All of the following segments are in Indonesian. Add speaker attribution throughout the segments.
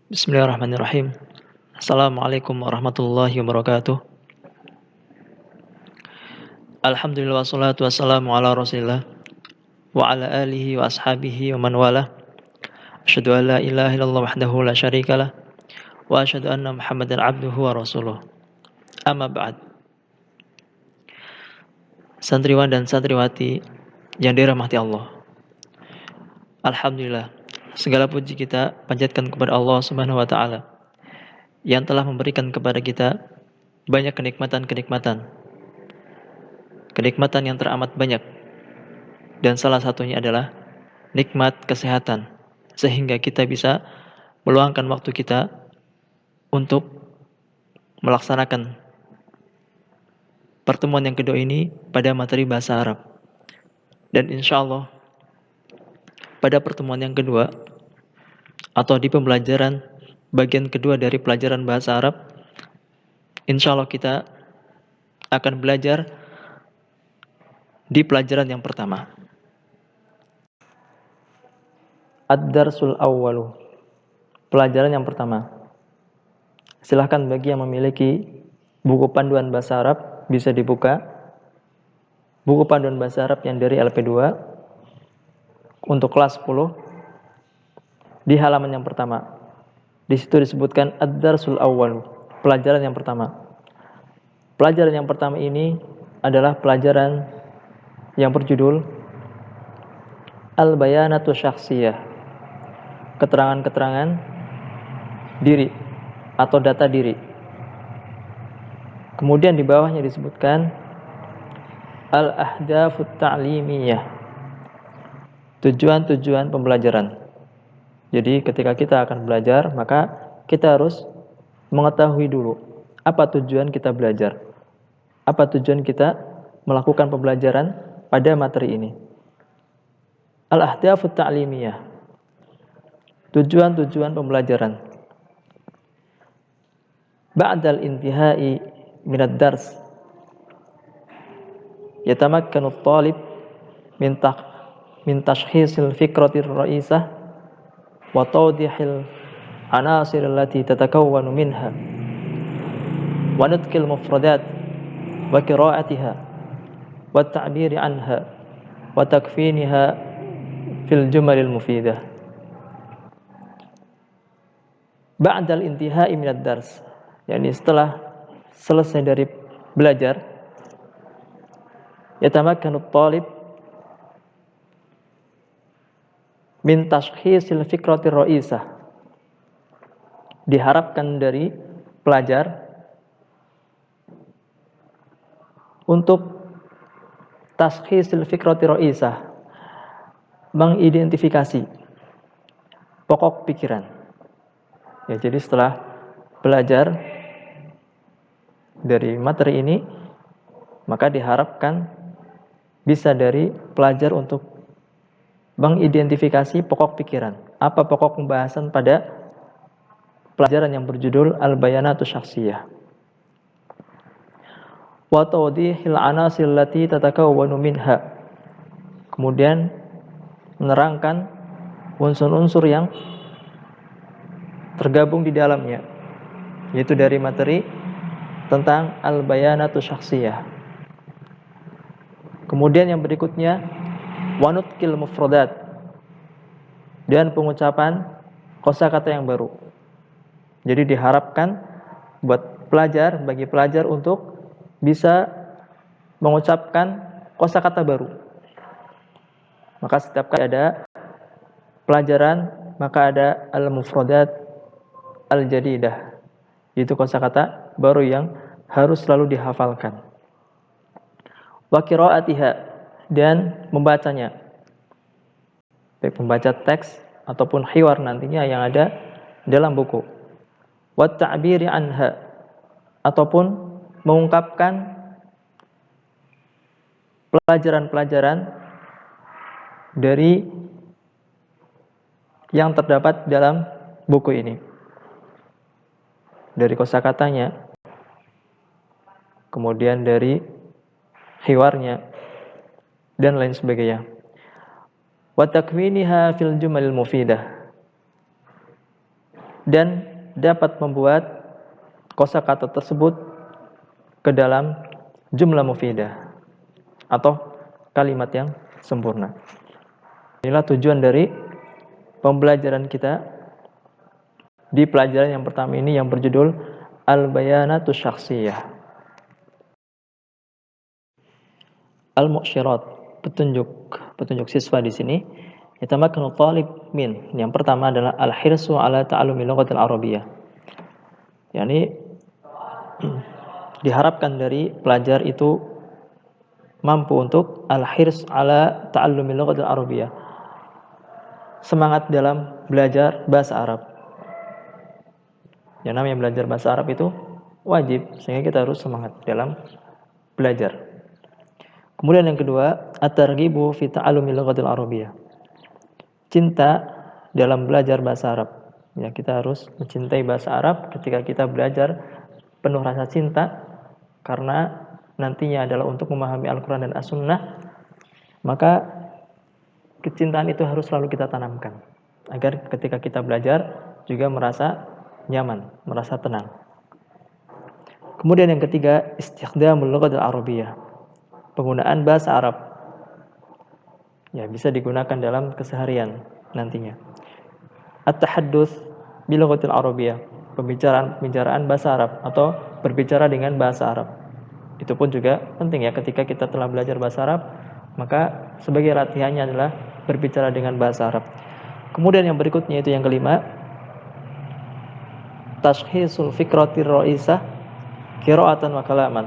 Speaker 1: Bismillahirrahmanirrahim. Assalamualaikum warahmatullahi wabarakatuh. Alhamdulillah wassalatu wassalamu ala Rasulillah wa ala alihi wa ashabihi wa man walah. Asyhadu an la ilaha illallah wahdahu la syarikalah wa asyhadu anna Muhammadan abduhu wa rasuluh. Amma ba'd. Santriwan dan santriwati yang dirahmati Allah. Alhamdulillah, segala puji kita panjatkan kepada Allah Subhanahu wa taala yang telah memberikan kepada kita banyak kenikmatan-kenikmatan. Kenikmatan yang teramat banyak. Dan salah satunya adalah nikmat kesehatan. Sehingga kita bisa meluangkan waktu kita untuk melaksanakan pertemuan yang kedua ini pada materi bahasa Arab. Dan insya Allah pada pertemuan yang kedua atau di pembelajaran bagian kedua dari pelajaran bahasa Arab, insya Allah kita akan belajar di pelajaran yang pertama. Ad-darsul awwalu. Pelajaran yang pertama. Silahkan bagi yang memiliki buku panduan bahasa Arab bisa dibuka. Buku panduan bahasa Arab yang dari LP2 untuk kelas 10 di halaman yang pertama. Di situ disebutkan ad-darsul awwalu. Pelajaran yang pertama. Pelajaran yang pertama ini adalah pelajaran yang berjudul Al-Bayanatu Syakhsiyah. Keterangan-keterangan diri atau data diri. Kemudian di bawahnya disebutkan Al-Ahdafut Ta'limiyah. Tujuan-tujuan pembelajaran. Jadi ketika kita akan belajar, maka kita harus mengetahui dulu apa tujuan kita belajar. Apa tujuan kita melakukan pembelajaran pada materi ini. Al-Ahdafut Ta'limiyah. Tujuan-tujuan pembelajaran. Ba'dal intihai minad dars yatamakkanu at-talib min tashkhisil fikratir ra'isah wa tawdihil anasir allati tatakawwanu minha wa nutqil mufradat wa qira'atiha wa at-ta'biri anha wa takfiniha fil jumalil mufidah. Ba'dal intihai minad dars, yakni setelah selesai dari belajar, yatamakkanu at-talib min tashkhisil fikratir ra'isah. Diharapkan dari pelajar untuk tashkhisil fikratir ra'isah, mengidentifikasi pokok pikiran. Ya, jadi setelah belajar dari materi ini, maka diharapkan bisa dari pelajar untuk mengidentifikasi pokok pikiran. Apa pokok pembahasan pada pelajaran yang berjudul Al-Bayanatu Syakhsiyah. Wa tawdihil anasil lati tatakawwanu minha. Kemudian menerangkan unsur-unsur yang tergabung di dalamnya, yaitu dari materi tentang Al-Bayanatu Syakhsiyah. Kemudian yang berikutnya wanutqil mufradat, dan pengucapan kosakata yang baru. Jadi diharapkan bagi pelajar untuk bisa mengucapkan kosakata baru. Maka setiap kali ada pelajaran, maka ada al-mufradat al-jadidah, itu kosakata baru yang harus selalu dihafalkan. Wa qira'atiha, dan membacanya, baik membaca teks ataupun hiwar nantinya yang ada dalam buku. Wa ta'biri anha, ataupun mengungkapkan pelajaran-pelajaran dari yang terdapat dalam buku ini, dari kosakatanya, kemudian dari hiwarnya, dan lain sebagainya. Wa takwiniha fil jumalil mufidah, dan dapat membuat kosakata tersebut ke dalam jumlah mufidah atau kalimat yang sempurna. Inilah tujuan dari pembelajaran kita di pelajaran yang pertama ini yang berjudul Al-Bayanatu Syakhsiyah. Al-Mu'syirat, petunjuk siswa di sini. Yatamakkanu talib min. Yang pertama adalah al-hirsu ala ta'allumi lughatil arabiyyah. Yani diharapkan dari pelajar itu mampu untuk al-hirs ala ta'allumi lughatil arabiyyah. Semangat dalam belajar bahasa Arab. Yang namanya belajar bahasa Arab itu wajib, sehingga kita harus semangat dalam belajar. Kemudian yang kedua, at-targhibu fi ta'allumi lughatil arabiyyah. Cinta dalam belajar bahasa Arab. Ya, kita harus mencintai bahasa Arab ketika kita belajar penuh rasa cinta karena nantinya adalah untuk memahami Al-Qur'an dan As-Sunnah. Maka kecintaan itu harus selalu kita tanamkan agar ketika kita belajar juga merasa nyaman, merasa tenang. Kemudian yang ketiga, istikhdamul lughatil arabiyyah. Penggunaan bahasa Arab. Ya, bisa digunakan dalam keseharian nantinya. At-tahadduts bil lughatil arabiyyah. Pembicaraan bahasa Arab atau berbicara dengan bahasa Arab. Itu pun juga penting ya, ketika kita telah belajar bahasa Arab, maka sebagai latihannya adalah berbicara dengan bahasa Arab. Kemudian yang berikutnya itu yang kelima, tashkhisul fikratir ra'isah qira'atan wa kalaman.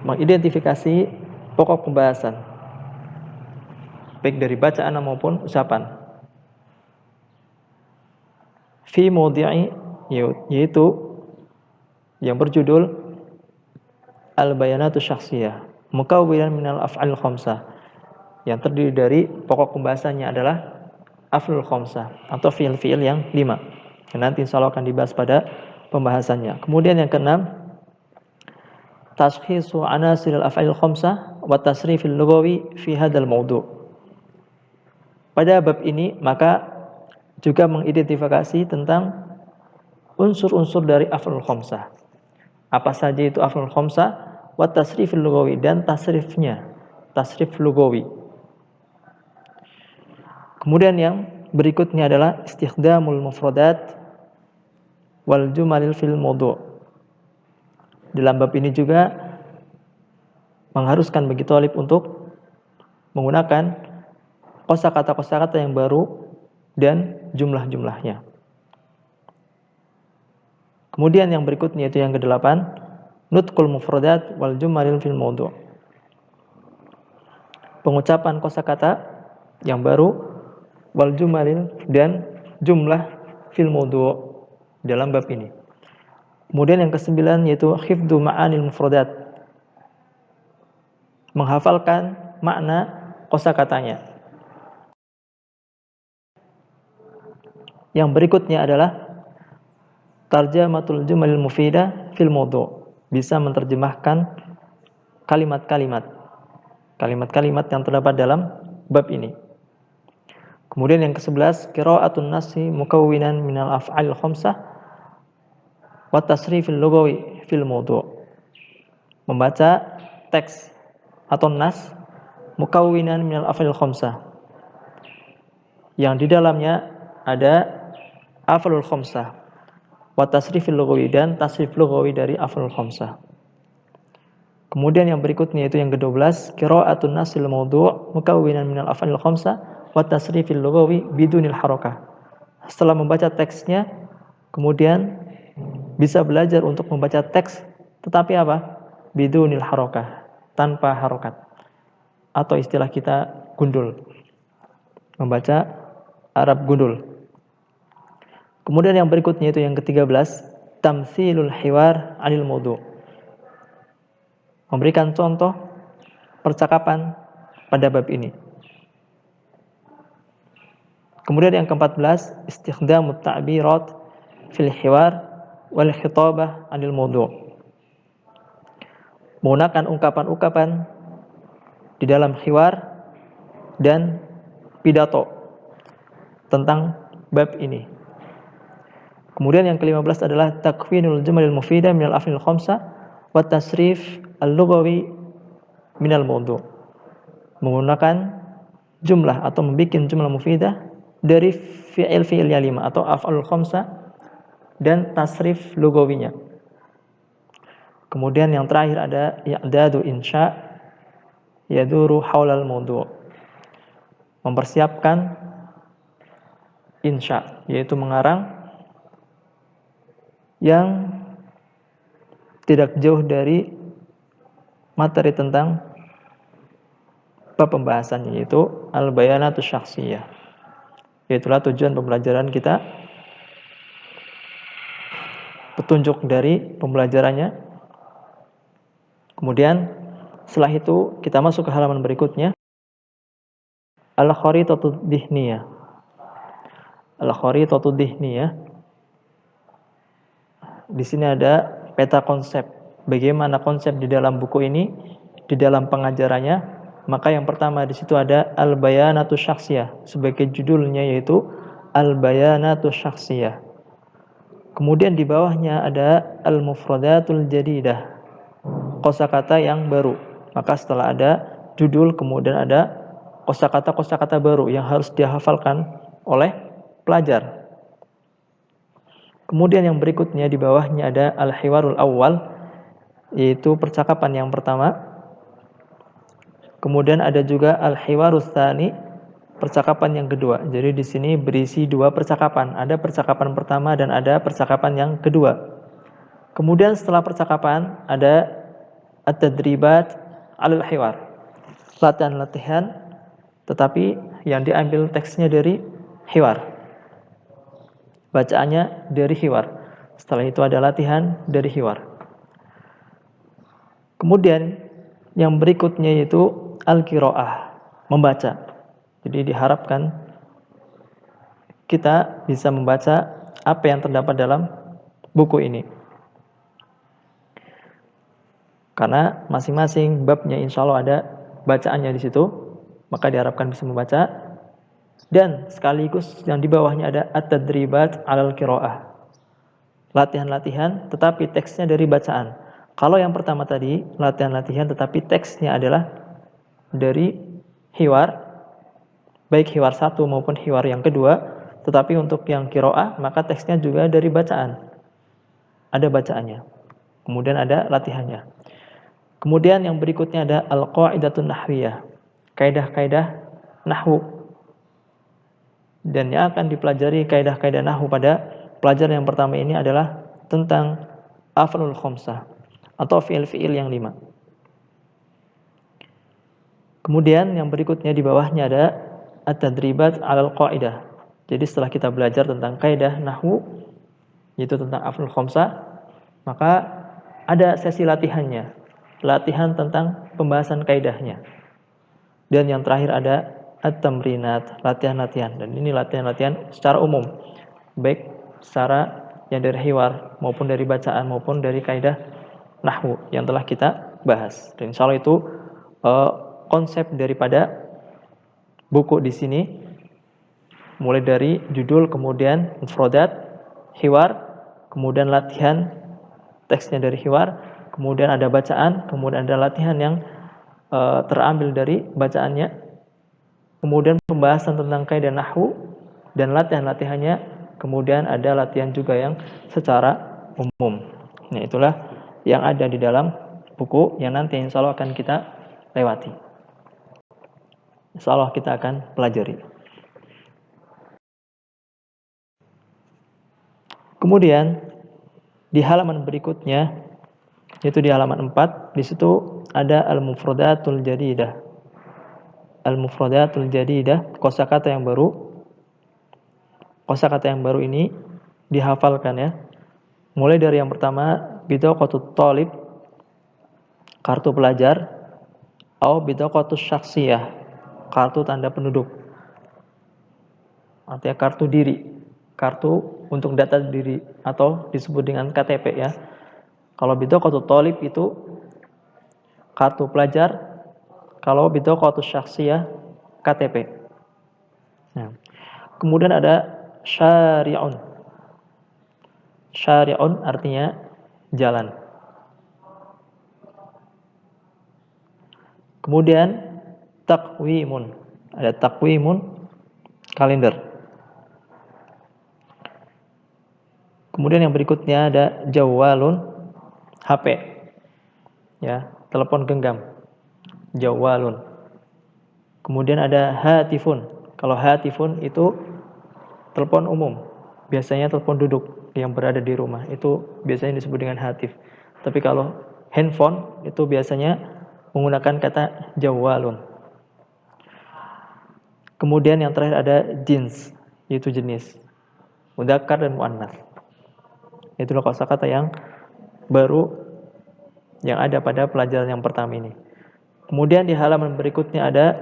Speaker 1: Mengidentifikasi pokok pembahasan baik dari bacaan maupun ucapan fi mawdi'i, yaitu yang berjudul Al-Bayanatu Syakhsiyah mukawwinan minal af'al khamsah, yang terdiri dari pokok pembahasannya adalah af'al khamsah atau fi'il-fi'il yang 5 yang nanti insyaallah akan dibahas pada pembahasannya. Kemudian yang keenam, tashkhisu anasiril af'al khamsah wa tasrifil lughawi fi hadzal mawdu'. Pada bab ini maka juga mengidentifikasi tentang unsur-unsur dari af'al khamsah. Apa saja itu af'al khamsah, wa tasrifil lughawi, dan tasrifnya, tasrif lughawi. Kemudian yang berikutnya adalah istikhdamul mufradat wal jumalil fil mawdu'. Dalam bab ini juga mengharuskan bagi thalib untuk menggunakan kosakata-kosakata yang baru dan jumlah-jumlahnya. Kemudian yang berikutnya itu yang kedelapan, nutqul mufradat wal jumalil fil mawdu'. Pengucapan kosakata yang baru wal jumalil dan jumlah fil mawdu' dalam bab ini. Kemudian yang kesembilan yaitu hifdzu ma'anil mufradat. Menghafalkan makna kosakatanya. Yang berikutnya adalah tarjamatul jumalil mufidah fil mawdu'. Bisa menerjemahkan kalimat-kalimat yang terdapat dalam bab ini. Kemudian yang ke-11, qira'atun nasi mukawwinan minal af'al khamsah wa tasrifil lughawi fil mawdu'. Membaca teks atau nas mukawwinan minal af'al khamsah, yang di dalamnya ada af'alul khamsah wa tasrifil lughawi, dan tasrif lughawi dari af'alul khamsah. Kemudian yang berikutnya itu yang ke-12, qira'atun nasil mawdu' mukawwinan minal af'alil khamsah wa tasrifil lughawi bidunil harakah. Setelah membaca teksnya, kemudian bisa belajar untuk membaca teks tetapi apa? Bidunil harakah, tanpa harokat, atau istilah kita gundul, membaca Arab gundul. Kemudian yang berikutnya itu yang ke-13, tamtsilul hiwar 'anil mawdu'. Memberikan contoh percakapan pada bab ini. Kemudian yang ke-14, istikhdamut ta'birat fil hiwar wal khitabah 'anil mawdu'. Menggunakan ungkapan-ungkapan di dalam hiwar dan pidato tentang bab ini. Kemudian yang ke-15 adalah takwinul jumalil mufidah minal af'il khamsah wa tasrif al-lughawi minal mawdu'. Menggunakan jumlah atau membuat jumlah mufidah dari fi'il yang 5 atau af'alul khamsah dan tasrif lugawinya. Kemudian yang terakhir ada i'dadu insya yaduru haulal mawdu'. Mempersiapkan insya, yaitu mengarang yang tidak jauh dari materi tentang bab pembahasannya, yaitu al-bayanatu syakhsiyah. Itulah tujuan pembelajaran kita, petunjuk dari pembelajarannya. Kemudian setelah itu kita masuk ke halaman berikutnya, al-kharitatud dihniyah. Al-kharitatud dihniyah. Di sini ada peta konsep. Bagaimana konsep di dalam buku ini, di dalam pengajarannya. Maka yang pertama di situ ada al-bayanatu syakhsiyah, sebagai judulnya, yaitu al-bayanatu syakhsiyah. Kemudian di bawahnya ada al-mufradatul jadidah, kosakata yang baru. Maka setelah ada judul, kemudian ada kosakata baru yang harus dihafalkan oleh pelajar. Kemudian yang berikutnya di bawahnya ada al-hiwarul awal, yaitu percakapan yang pertama. Kemudian ada juga al-hiwarus tsani, percakapan yang kedua. Jadi di sini berisi dua percakapan. Ada percakapan pertama dan ada percakapan yang kedua. Kemudian setelah percakapan ada at-tadribat 'alal hiwar. Latihan-latihan tetapi yang diambil teksnya dari hiwar. Bacaannya dari hiwar. Setelah itu ada latihan dari hiwar. Kemudian yang berikutnya yaitu al-qiraah, membaca. Jadi diharapkan kita bisa membaca apa yang terdapat dalam buku ini. Karena masing-masing babnya insya Allah ada bacaannya di situ, maka diharapkan bisa membaca. Dan sekaligus yang di bawahnya ada at-tadribat 'alal qiraah. Latihan-latihan tetapi teksnya dari bacaan. Kalau yang pertama tadi latihan-latihan tetapi teksnya adalah dari hiwar, baik hiwar satu maupun hiwar yang kedua. Tetapi untuk yang qiraah maka teksnya juga dari bacaan. Ada bacaannya. Kemudian ada latihannya. Kemudian yang berikutnya ada al-qaidatun nahwiyah, kaidah-kaidah nahwu. Dan yang akan dipelajari kaidah-kaidah nahwu pada pelajaran yang pertama ini adalah tentang af'alul khamsah atau fi'il yang 5. Kemudian yang berikutnya di bawahnya ada at-tadribat 'alal qaidah. Jadi setelah kita belajar tentang kaidah nahwu, yaitu tentang af'alul khamsah, maka ada sesi latihannya. Latihan tentang pembahasan kaidahnya. Dan yang terakhir ada at-tamrinat, latihan-latihan. Dan ini latihan-latihan secara umum, baik secara yang dari hiwar maupun dari bacaan maupun dari kaidah nahwu yang telah kita bahas. Dan insya Allah itu konsep daripada buku di sini, mulai dari judul, kemudian mufradat, hiwar, kemudian latihan teksnya dari hiwar, kemudian ada bacaan, kemudian ada latihan yang terambil dari bacaannya. Kemudian pembahasan tentang kaidah nahwu dan latihan-latihannya. Kemudian ada latihan juga yang secara umum. Nah, itulah yang ada di dalam buku yang nanti insya Allah akan kita lewati. Insya Allah kita akan pelajari. Kemudian di halaman berikutnya, yaitu di halaman 4, di situ ada al-mufradatul jadidah. Al-mufradatul jadidah, kosakata yang baru. Kosakata yang baru ini dihafalkan ya. Mulai dari yang pertama, bidaqatut thalib, kartu pelajar, atau bidaqatus syakhsiyah, kartu tanda penduduk. Artinya kartu diri, kartu untuk data diri atau disebut dengan KTP ya. Kalau bidaqatut thalib itu kartu pelajar. Kalau bidaqatus syakhsiyah KTP. Nah, kemudian ada syari'un. Syari'un artinya jalan. Kemudian takwimun. Ada takwimun, kalender. Kemudian yang berikutnya ada jawalun, HP. Ya, telepon genggam. Jawalun. Kemudian ada hatifun. Kalau hatifun itu telepon umum. Biasanya telepon duduk yang berada di rumah. Itu biasanya disebut dengan hatif. Tapi kalau handphone itu biasanya menggunakan kata jawalun. Kemudian yang terakhir ada jins, yaitu jenis. Mudzakkar dan muannats. Itulah kosakata yang baru yang ada pada pelajaran yang pertama ini. Kemudian di halaman berikutnya ada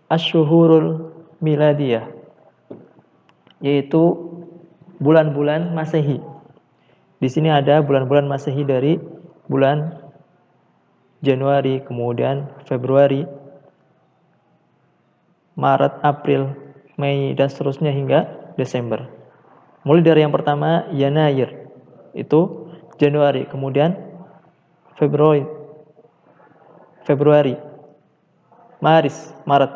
Speaker 1: asyhurul miladiyah, yaitu bulan-bulan Masehi. Di sini ada bulan-bulan Masehi dari bulan Januari, kemudian Februari, Maret, April, Mei, dan seterusnya hingga Desember. Mulai dari yang pertama, Yanair, itu Januari, kemudian Februari, Maret,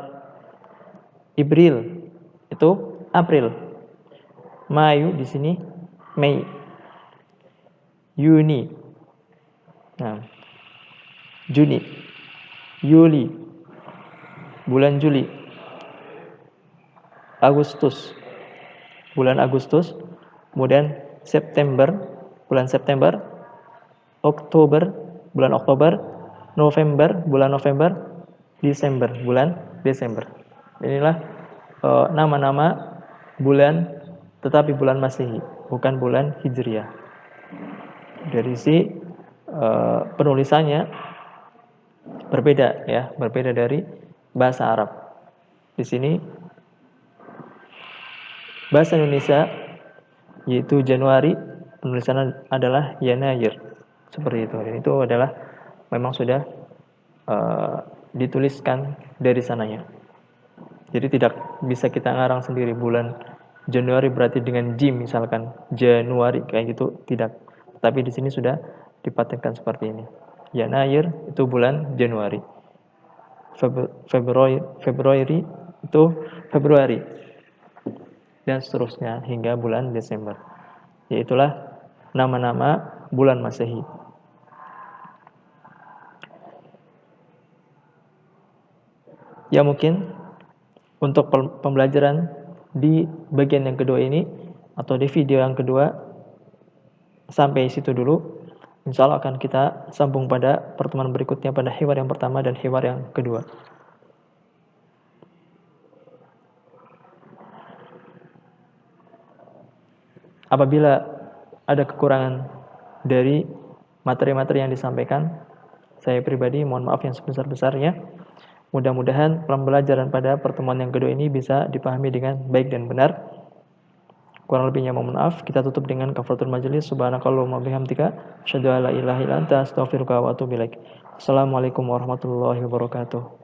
Speaker 1: April, itu April, Mayu di sini Mei, Juni, Juni, Juli, bulan Juli, Agustus, bulan Agustus, kemudian September, bulan September, Oktober, bulan Oktober, November, bulan November, Desember, bulan Desember. Inilah nama-nama bulan, tetapi bulan Masehi, bukan bulan Hijriah. Dari sisi penulisannya berbeda, ya, berbeda dari bahasa Arab. Di sini bahasa Indonesia yaitu Januari, penulisannya adalah Yanair, seperti itu. Dan itu adalah memang sudah dituliskan dari sananya. Jadi tidak bisa kita ngarang sendiri bulan Januari berarti dengan jim misalkan Januari kayak gitu, tidak. Tapi di sini sudah dipatenkan seperti ini. Yanair itu bulan Januari. Februari itu Februari. Dan seterusnya hingga bulan Desember. Yaitulah nama-nama bulan Masehi. Ya mungkin untuk pembelajaran di bagian yang kedua ini atau di video yang kedua sampai situ dulu. Insya Allah akan kita sambung pada pertemuan berikutnya pada hiwar yang pertama dan hiwar yang kedua. Apabila ada kekurangan dari materi-materi yang disampaikan, saya pribadi mohon maaf yang sebesar-besarnya. Mudah-mudahan pembelajaran pada pertemuan yang kedua ini bisa dipahami dengan baik dan benar. Kurang lebihnya mohon maaf. Kita tutup dengan kafaratul majelis. Subhanakallahumma bihamdika asyhadu an la ilaha illa anta astaghfiruka wa atubu ilaik. Assalamualaikum warahmatullahi wabarakatuh.